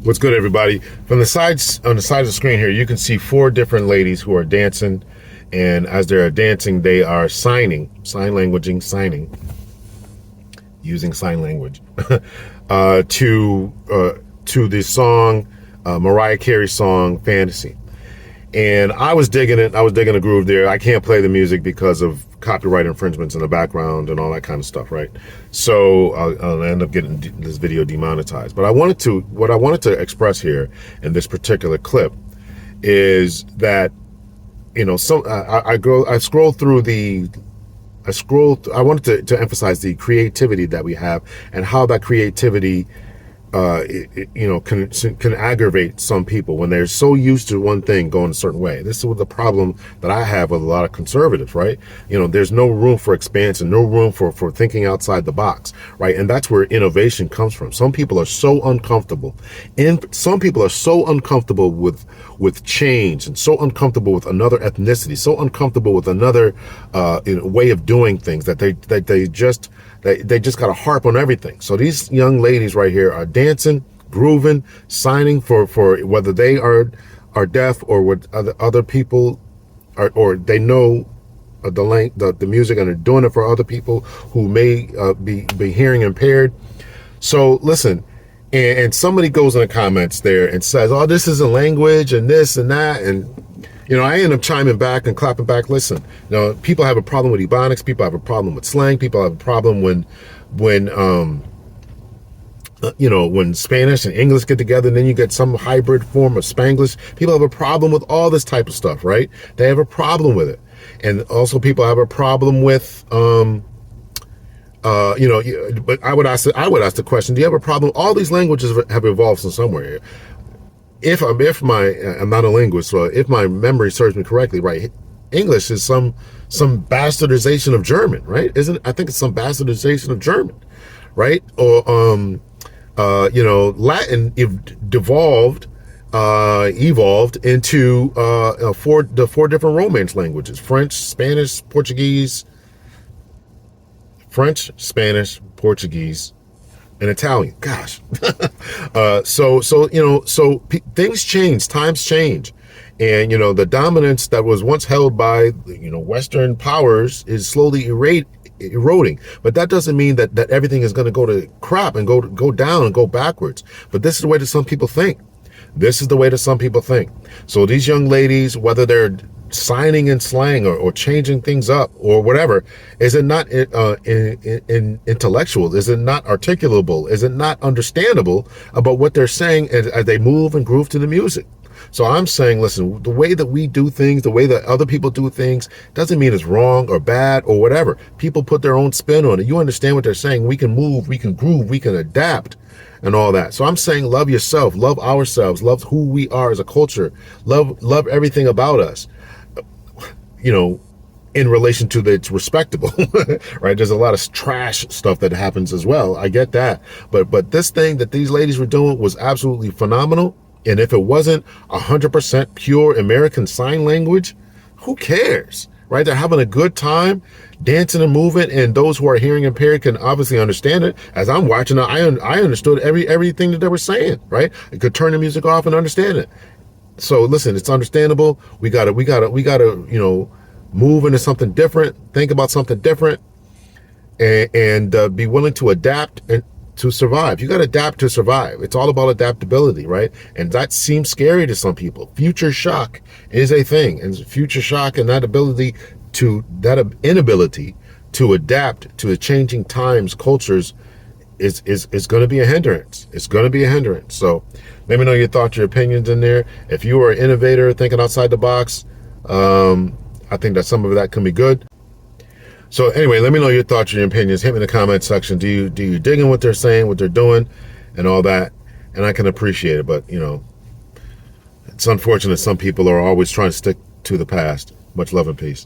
What's good, everybody? From the sides, on the side of the screen here, you can see four different ladies who are dancing, and as they're dancing, they are signing, using sign language to the song, Mariah Carey song, Fantasy. And I was digging it. I was digging the groove there. I can't play the music because of copyright infringements in the background and all that kind of stuff, right? So I'll end up getting this video demonetized. But what I wanted to express here in this particular clip is that, you know, I wanted to emphasize the creativity that we have and how that creativity can aggravate some people when they're so used to one thing going a certain way. This is the problem that I have with a lot of conservatives, right? You know, there's no room for expansion, no room for thinking outside the box, right? And that's where innovation comes from. Some people are so uncomfortable, and some people are so uncomfortable with change, and so uncomfortable with another ethnicity, so uncomfortable with another way of doing things that they just got to harp on everything. So these young ladies right here are dancing, grooving, signing for whether they are deaf or what other people are, or they know the music and are doing it for other people who may be hearing impaired. So listen, and somebody goes in the comments there and says, "Oh, this is a language and this and that," and you know, I end up chiming back and clapping back. Listen, you know, people have a problem with ebonics. People have a problem with slang. People have a problem when Spanish and English get together, and then you get some hybrid form of Spanglish. People have a problem with all this type of stuff, right? They have a problem with it. And also people have a problem with, but I would ask the question, do you have a problem? All these languages have evolved from somewhere. I'm not a linguist, so if my memory serves me correctly, right, English is some bastardization of German, right? I think it's some bastardization of German, right? Or Latin evolved into the four different Romance languages: French, Spanish, Portuguese, and Italian. Gosh. Things change, times change. And, the dominance that was once held by, Western powers is slowly eroding. But that doesn't mean that everything is going to go to crap and go down and go backwards. But this is the way that some people think. So these young ladies, whether they're signing in slang or changing things up or whatever, is it not intellectual? Is it not articulable? Is it not understandable about what they're saying as they move and groove to the music? So I'm saying, listen, the way that we do things, the way that other people do things, doesn't mean it's wrong or bad or whatever. People put their own spin on it. You understand what they're saying? We can move, we can groove, we can adapt and all that. So I'm saying, love yourself, love ourselves, love who we are as a culture, love everything about us. In relation to that it's respectable, right? There's a lot of trash stuff that happens as well. I get that. But this thing that these ladies were doing was absolutely phenomenal. And if it wasn't 100% pure American Sign Language, who cares, right? They're having a good time dancing and moving, and those who are hearing impaired can obviously understand it. As I'm watching it, I understood everything that they were saying, right? I could turn the music off and understand it. So listen, it's understandable. We gotta, move into something different, think about something different, and be willing to adapt and to survive. You got to adapt to survive. It's all about adaptability, right? And that seems scary to some people. Future shock is a thing, and future shock and that inability to adapt to the changing times, cultures, is going to be a hindrance. It's going to be a hindrance. So let me know your thoughts, your opinions in there. If you are an innovator, thinking outside the box, I think that some of that can be good. So anyway, let me know your thoughts, your opinions. Hit me in the comment section. Do you dig in what they're saying, what they're doing, and all that? And I can appreciate it, but it's unfortunate some people are always trying to stick to the past. Much love and peace.